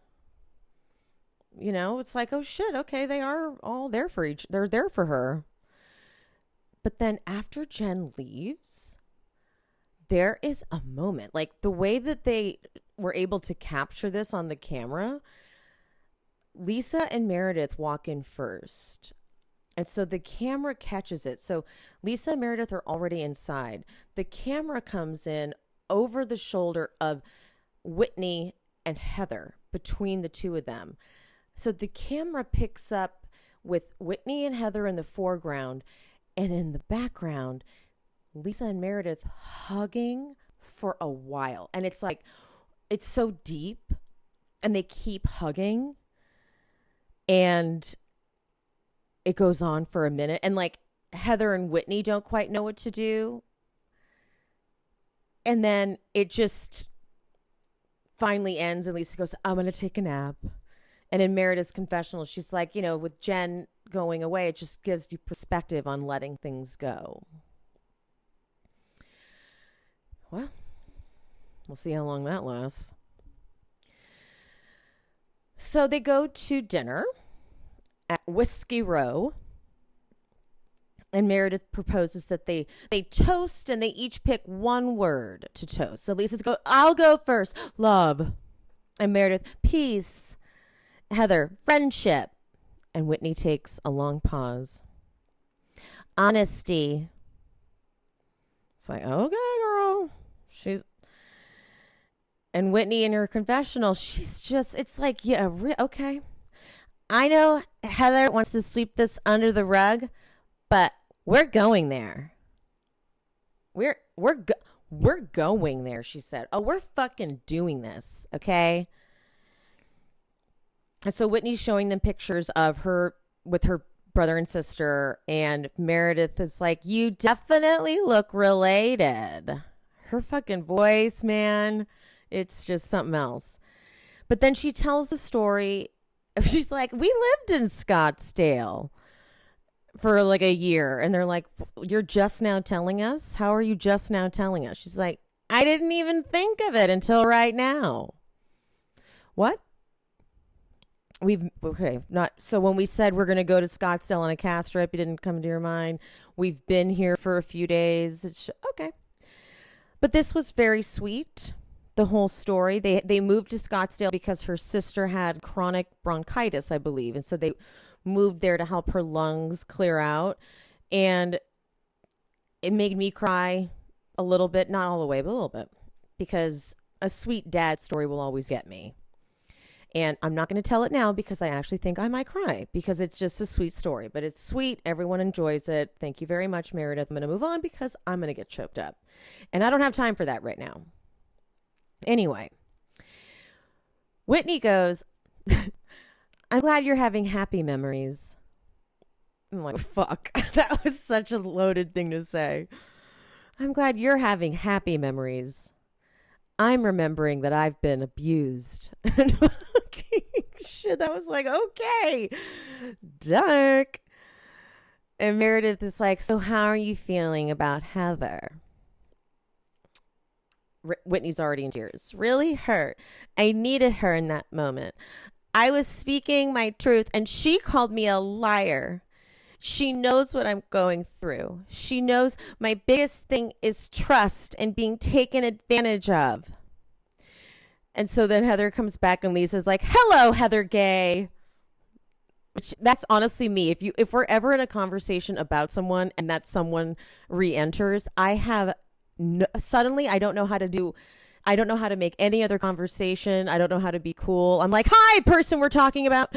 Speaker 1: You know, it's like, oh, shit. Okay, they are all there for they're there for her. But then after Jen leaves, there is a moment. Like the way that they were able to capture this on the camera, Lisa and Meredith walk in first. And so the camera catches it. So Lisa and Meredith are already inside. The camera comes in over the shoulder of Whitney and Heather, between the two of them. So the camera picks up with Whitney and Heather in the foreground, and in the background, Lisa and Meredith hugging for a while. And it's like, it's so deep, and they keep hugging, and it goes on for a minute. And like Heather and Whitney don't quite know what to do. And then it just finally ends, and Lisa goes, I'm going to take a nap. And in Meredith's confessional, she's like, you know, with Jen going away, it just gives you perspective on letting things go. Well, we'll see how long that lasts. So they go to dinner at Whiskey Row. And Meredith proposes that they toast, and they each pick one word to toast. So Lisa's go, I'll go first. Love. And Meredith, peace. Heather, friendship. And Whitney takes a long pause. Honesty. It's like, okay, girl. And Whitney in her confessional, she's just, it's like, yeah, okay. I know Heather wants to sweep this under the rug, but we're going there. We're going there, she said. Oh, we're fucking doing this, okay? So Whitney's showing them pictures of her with her brother and sister, and Meredith is like, you definitely look related. Her fucking voice, man, it's just something else. But then she tells the story. She's like, we lived in Scottsdale for like a year. And they're like, you're just now telling us? How are you just now telling us? She's like, I didn't even think of it until right now. What? So when we said we're going to go to Scottsdale on a cast trip, it didn't come to your mind. We've been here for a few days. Okay. But this was very sweet. The whole story. They moved to Scottsdale because her sister had chronic bronchitis, I believe. And so they moved there to help her lungs clear out. And it made me cry a little bit, not all the way, but a little bit, because a sweet dad story will always get me. And I'm not going to tell it now because I actually think I might cry because it's just a sweet story. But it's sweet. Everyone enjoys it. Thank you very much, Meredith. I'm going to move on because I'm going to get choked up. And I don't have time for that right now. Anyway, Whitney goes, I'm glad you're having happy memories. I'm like, fuck. That was such a loaded thing to say. I'm glad you're having happy memories. I'm remembering that I've been abused. Shit, that was like, okay, dark. And Meredith is like, so how are you feeling about Heather? Whitney's already in tears. Really hurt. I needed her in that moment. I was speaking my truth and she called me a liar. She knows what I'm going through. She knows my biggest thing is trust and being taken advantage of. And so then Heather comes back and Lisa's like, hello, Heather Gay. Which, that's honestly me. If we're ever in a conversation about someone and that someone re-enters, suddenly I don't know how to make any other conversation. I don't know how to be cool. I'm like, hi, person we're talking about.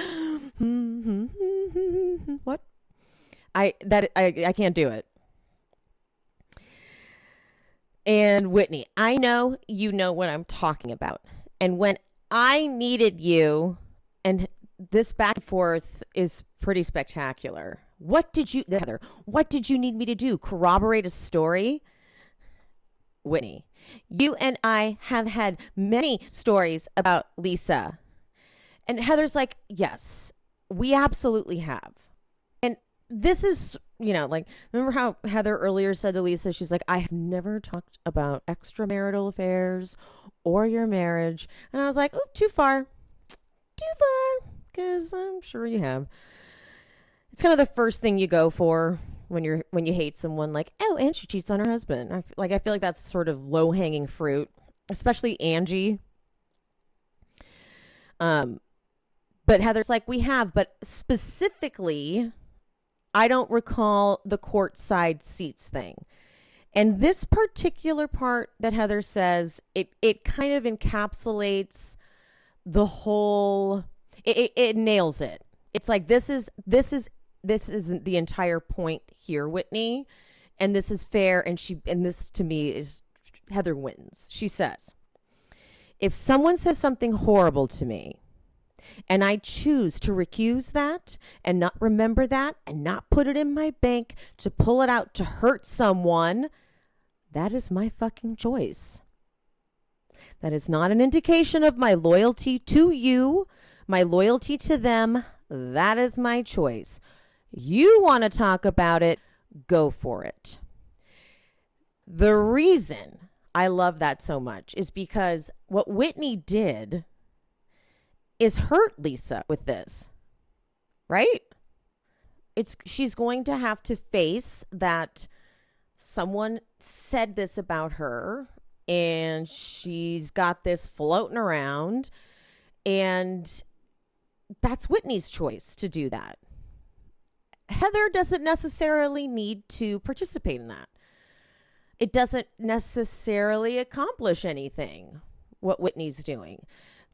Speaker 1: What? I can't do it. And Whitney, I know you know what I'm talking about. And when I needed you, and this back and forth is pretty spectacular. Heather, what did you need me to do? Corroborate a story? Whitney, you and I have had many stories about Lisa. And Heather's like, yes, we absolutely have. And this is, like, remember how Heather earlier said to Lisa, she's like, I have never talked about extramarital affairs or your marriage. And I was like, oh, too far, because I'm sure you have. It's kind of the first thing you go for when you hate someone, like, oh, and she cheats on her husband. I feel like that's sort of low hanging fruit, especially Angie. But Heather's like, we have, but specifically, I don't recall the courtside seats thing. And this particular part that Heather says, it kind of encapsulates the whole. It nails it. It's like this isn't the entire point here, Whitney, and this is fair. And this to me is Heather wins. She says, if someone says something horrible to me, and I choose to recuse that and not remember that and not put it in my bank to pull it out to hurt someone, that is my fucking choice. That is not an indication of my loyalty to you, my loyalty to them. That is my choice. You want to talk about it, go for it. The reason I love that so much is because what Whitney did is hurt Lisa with this, right? She's going to have to face that someone said this about her and she's got this floating around, and that's Whitney's choice to do that. Heather doesn't necessarily need to participate in that. It doesn't necessarily accomplish anything, what Whitney's doing.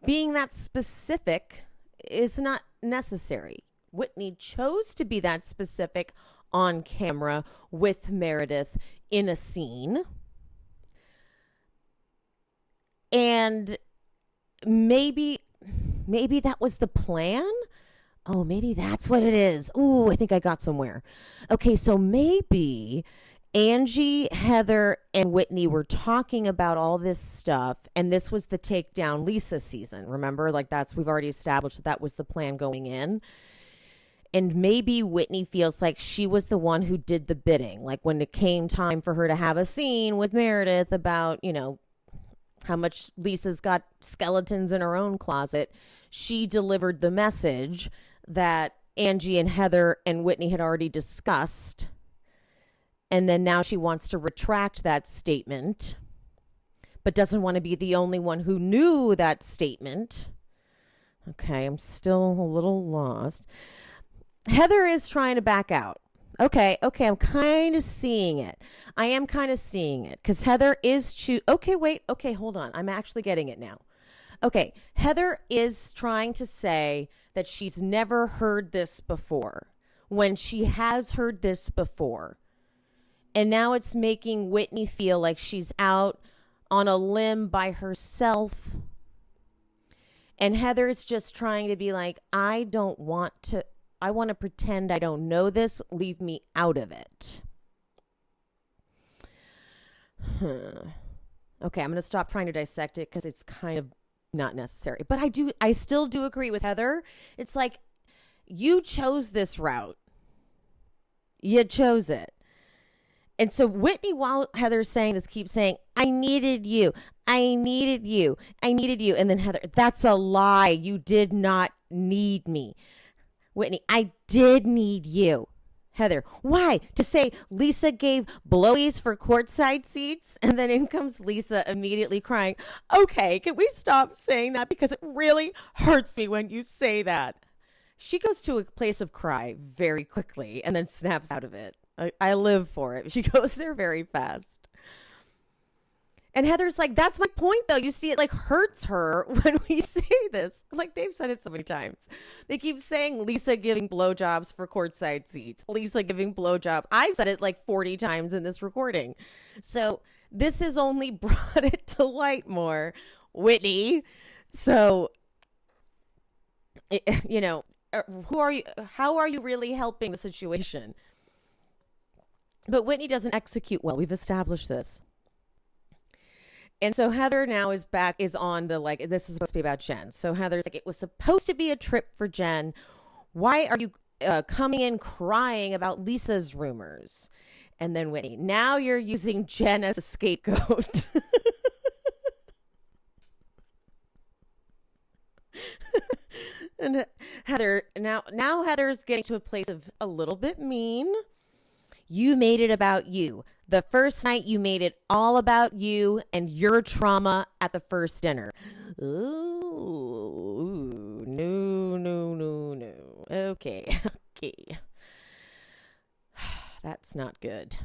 Speaker 1: Being that specific is not necessary. Whitney chose to be that specific on camera with Meredith in a scene. And maybe that was the plan. Oh, maybe that's what it is. Ooh, I think I got somewhere. Okay, so maybe Angie, Heather, and Whitney were talking about all this stuff, and this was the takedown Lisa season. Remember, we've already established that was the plan going in. And maybe Whitney feels like she was the one who did the bidding. Like when it came time for her to have a scene with Meredith about, how much Lisa's got skeletons in her own closet, she delivered the message that Angie and Heather and Whitney had already discussed. And then now she wants to retract that statement, but doesn't want to be the only one who knew that statement. Okay, I'm still a little lost. Heather is trying to back out. Okay, I'm kind of seeing it. I am kind of seeing it because Heather is hold on. I'm actually getting it now. Okay, Heather is trying to say that she's never heard this before when she has heard this before. And now it's making Whitney feel like she's out on a limb by herself. And Heather is just trying to be like, I want to pretend I don't know this. Leave me out of it. Okay, I'm going to stop trying to dissect it because it's kind of not necessary. But I still do agree with Heather. It's like, you chose this route. You chose it. And so Whitney, while Heather's saying this, keeps saying, I needed you. I needed you. I needed you. And then Heather, that's a lie. You did not need me. Whitney, I did need you. Heather, why? To say Lisa gave blowies for courtside seats? And then in comes Lisa immediately crying. Okay, can we stop saying that? Because it really hurts me when you say that. She goes to a place of cry very quickly and then snaps out of it. I live for it. She goes there very fast. And Heather's like, that's my point, though. You see, it like hurts her when we say this. Like, they've said it so many times. They keep saying Lisa giving blowjobs for courtside seats. Lisa giving blowjobs. I've said it like 40 times in this recording. So this has only brought it to light more, Whitney. So, you know, who are you? How are you really helping the situation? But Whitney doesn't execute well. We've established this. And so Heather now is on the, like, this is supposed to be about Jen. So Heather's like, it was supposed to be a trip for Jen. Why are you coming in crying about Lisa's rumors? And then Whitney, now you're using Jen as a scapegoat. And Heather, now Heather's getting to a place of a little bit mean. You made it about you. The first night you made it all about you and your trauma at the first dinner. Ooh, no. Okay. That's not good.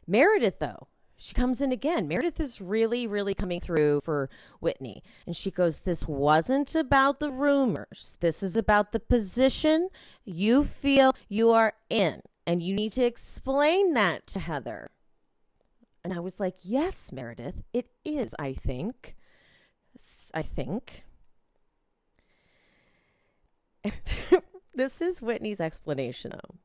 Speaker 1: Meredith, though, she comes in again. Meredith is really, really coming through for Whitney. And she goes, this wasn't about the rumors. This is about the position you feel you are in. And you need to explain that to Heather. And I was like, yes, Meredith, it is, I think. This is Whitney's explanation, though.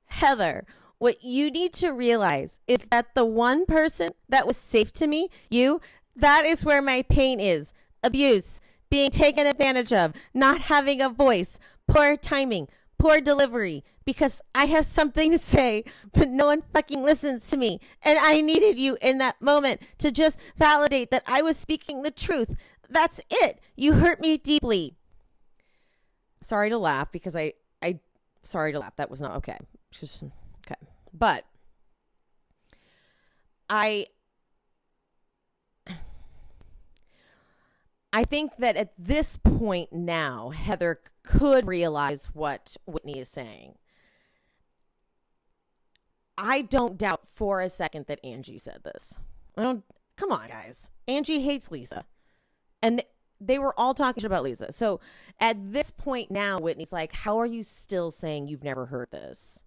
Speaker 1: Heather, what you need to realize is that the one person that was safe to me, you, that is where my pain is. Abuse, being taken advantage of, not having a voice, poor timing, poor delivery, because I have something to say, but no one fucking listens to me. And I needed you in that moment to just validate that I was speaking the truth. That's it. You hurt me deeply. Sorry to laugh because sorry to laugh. That was not okay. Just okay. But I think that at this point now, Heather could realize what Whitney is saying. I don't doubt for a second that Angie said this. Come on, guys. Angie hates Lisa. And they were all talking about Lisa. So at this point now, Whitney's like, how are you still saying you've never heard this?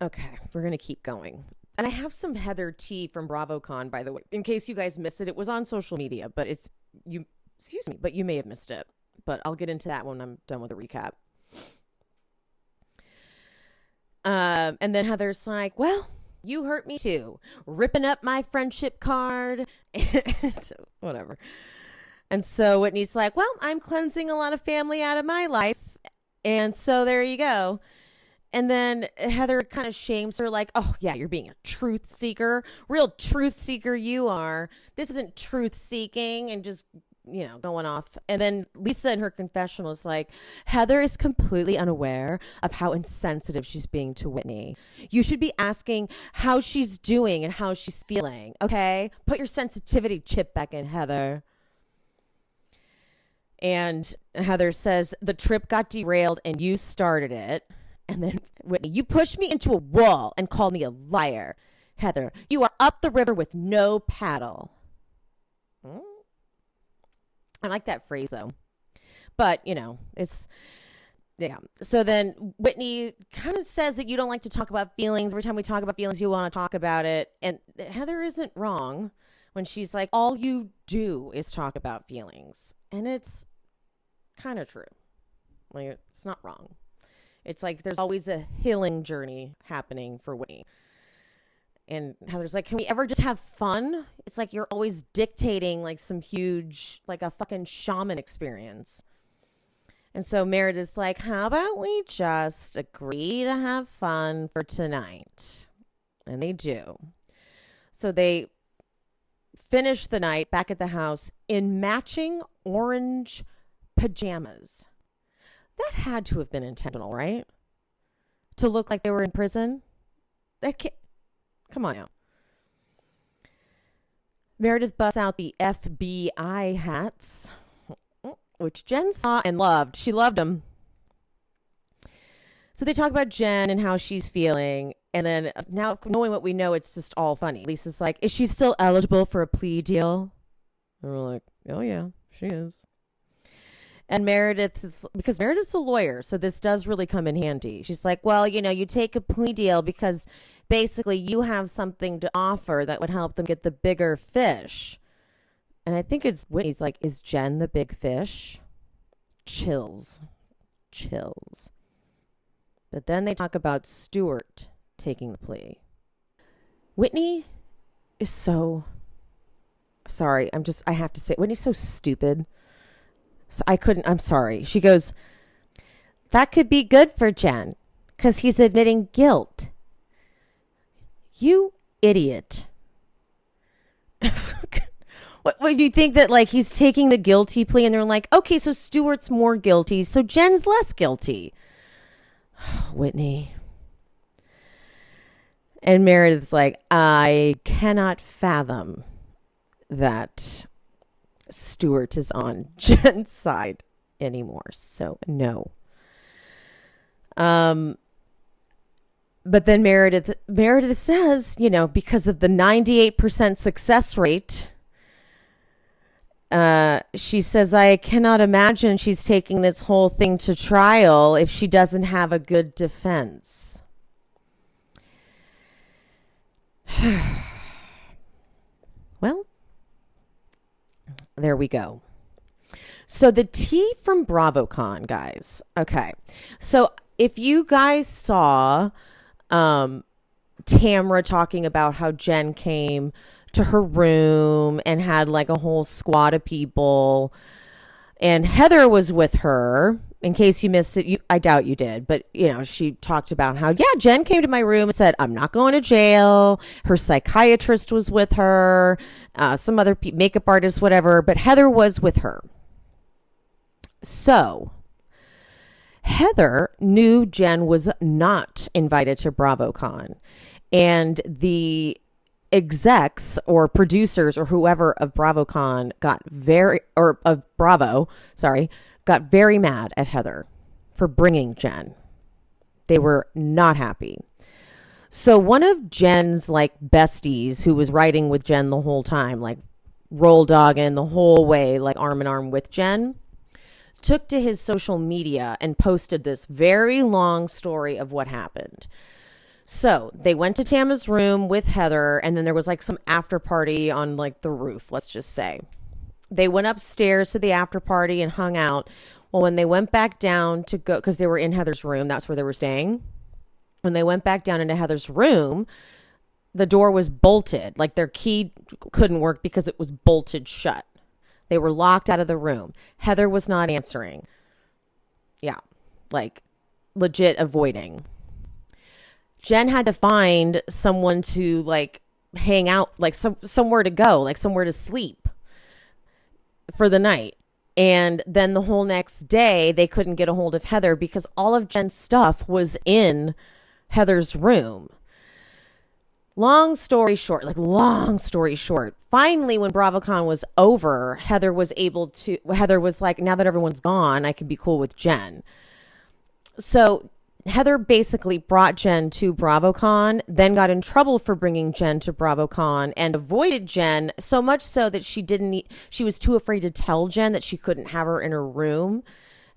Speaker 1: Okay, we're going to keep going. And I have some Heather tea from BravoCon, by the way, in case you guys missed it. It was on social media, but you may have missed it. But I'll get into that when I'm done with the recap. And then Heather's like, well, you hurt me too. Ripping up my friendship card. Whatever. And so Whitney's like, well, I'm cleansing a lot of family out of my life. And so there you go. And then Heather kind of shames her like, oh, yeah, you're being a truth seeker. Real truth seeker you are. This isn't truth seeking and just, going off. And then Lisa in her confessional is like, Heather is completely unaware of how insensitive she's being to Whitney. You should be asking how she's doing and how she's feeling. Okay? Put your sensitivity chip back in, Heather. And Heather says, the trip got derailed and you started it. And then Whitney, you pushed me into a wall and called me a liar. Heather, you are up the river with no paddle. I like that phrase, though. But, it's, yeah. So then Whitney kind of says that you don't like to talk about feelings. Every time we talk about feelings, you want to talk about it. And Heather isn't wrong when she's like, all you do is talk about feelings. And it's kind of true. Like, it's not wrong. It's like there's always a healing journey happening for Whitney. And Heather's like, can we ever just have fun? It's like you're always dictating like some huge, like a fucking shaman experience. And so Meredith's like, how about we just agree to have fun for tonight? And they do. So they finish the night back at the house in matching orange pajamas. That had to have been intentional, right? To look like they were in prison? That can't, come on now. Meredith busts out the FBI hats, which Jen saw and loved. She loved them. So they talk about Jen and how she's feeling. And then now knowing what we know, it's just all funny. Lisa's like, is she still eligible for a plea deal? And we're like, oh yeah, she is. And Meredith is, because Meredith's a lawyer, so this does really come in handy. She's like, well, you take a plea deal because basically you have something to offer that would help them get the bigger fish. And I think it's Whitney's like, is Jen the big fish? Chills. But then they talk about Stuart taking the plea. Whitney is so, sorry, I have to say, Whitney's so stupid. So I'm sorry. She goes, that could be good for Jen because he's admitting guilt. You idiot. What do you think that like he's taking the guilty plea and they're like, okay, so Stuart's more guilty, so Jen's less guilty. Whitney. And Meredith's like, I cannot fathom that Stuart is on Jen's side anymore. So no. But then Meredith says, because of the 98% success rate, she says, I cannot imagine she's taking this whole thing to trial if she doesn't have a good defense. Well, there we go. So the tea from BravoCon, guys. Okay. So if you guys saw Tamra talking about how Jen came to her room and had like a whole squad of people, and Heather was with her. In case you missed it, I doubt you did, but she talked about how, Jen came to my room and said, I'm not going to jail. Her psychiatrist was with her, some other makeup artist, whatever, but Heather was with her. So Heather knew Jen was not invited to BravoCon, and the execs or producers or whoever of BravoCon got very mad at Heather for bringing Jen. They were not happy. So one of Jen's like besties who was riding with Jen the whole time, like roll dogging the whole way, like arm in arm with Jen, took to his social media and posted this very long story of what happened. So they went to Tama's room with Heather, and then there was like some after party on like the roof, let's just say. They went upstairs to the after party and hung out. Well, when they went back down to go, because they were in Heather's room, that's where they were staying. When they went back down into Heather's room, the door was bolted. Like their key couldn't work because it was bolted shut. They were locked out of the room. Heather was not answering. Yeah, like legit avoiding. Jen had to find someone to like hang out, like somewhere to go, like somewhere to sleep for the night. And then the whole next day, they couldn't get a hold of Heather because all of Jen's stuff was in Heather's room. Long story short, finally, when BravoCon was over, Heather was like, now that everyone's gone, I can be cool with Jen. So Heather basically brought Jen to BravoCon, then got in trouble for bringing Jen to BravoCon and avoided Jen so much so that she was too afraid to tell Jen that she couldn't have her in her room.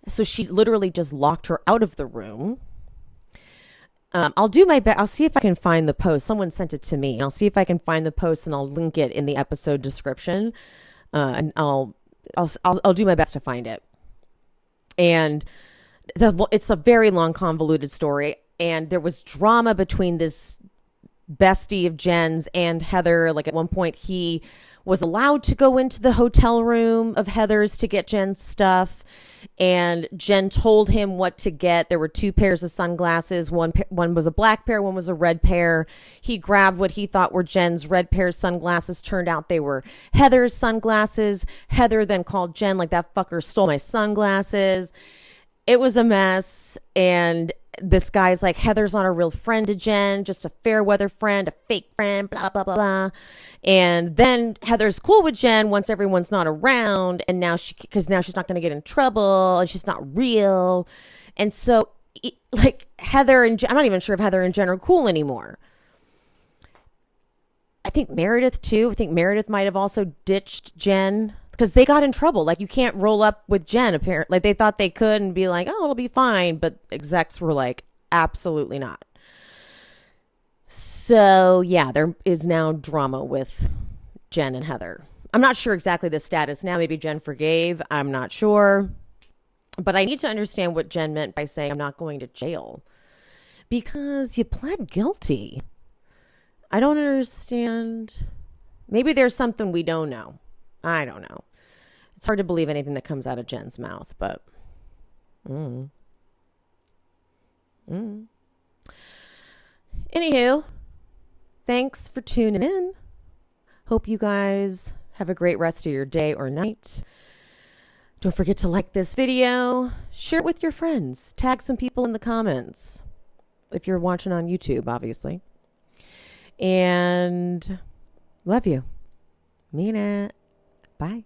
Speaker 1: So she literally just locked her out of the room. I'll do my best. I'll see if I can find the post. Someone sent it to me. And I'll see if I can find the post and I'll link it in the episode description. And I'll do my best to find it. And it's a very long, convoluted story. And there was drama between this bestie of Jen's and Heather. Like at one point, he was allowed to go into the hotel room of Heather's to get Jen's stuff. And Jen told him what to get. There were 2 pairs of sunglasses. One was a black pair, one was a red pair. He grabbed what he thought were Jen's red pair of sunglasses. Turned out they were Heather's sunglasses. Heather then called Jen like, that fucker stole my sunglasses. It was a mess. And this guy's like, Heather's not a real friend to Jen, just a fair weather friend, a fake friend, blah, blah, blah, blah. And then Heather's cool with Jen once everyone's not around. And now because now she's not going to get in trouble and she's not real. And so like Heather and Jen, I'm not even sure if Heather and Jen are cool anymore. I think Meredith too. I think Meredith might have also ditched Jen because they got in trouble. Like, you can't roll up with Jen, apparently. Like, they thought they could and be like, oh, it'll be fine. But execs were like, absolutely not. So, yeah, there is now drama with Jen and Heather. I'm not sure exactly the status now. Maybe Jen forgave. I'm not sure. But I need to understand what Jen meant by saying I'm not going to jail. Because you pled guilty. I don't understand. Maybe there's something we don't know. I don't know. It's hard to believe anything that comes out of Jen's mouth, but Anywho, thanks for tuning in. Hope you guys have a great rest of your day or night. Don't forget to like this video, share it with your friends, tag some people in the comments if you're watching on YouTube, obviously. And love you. Mean it. Bye.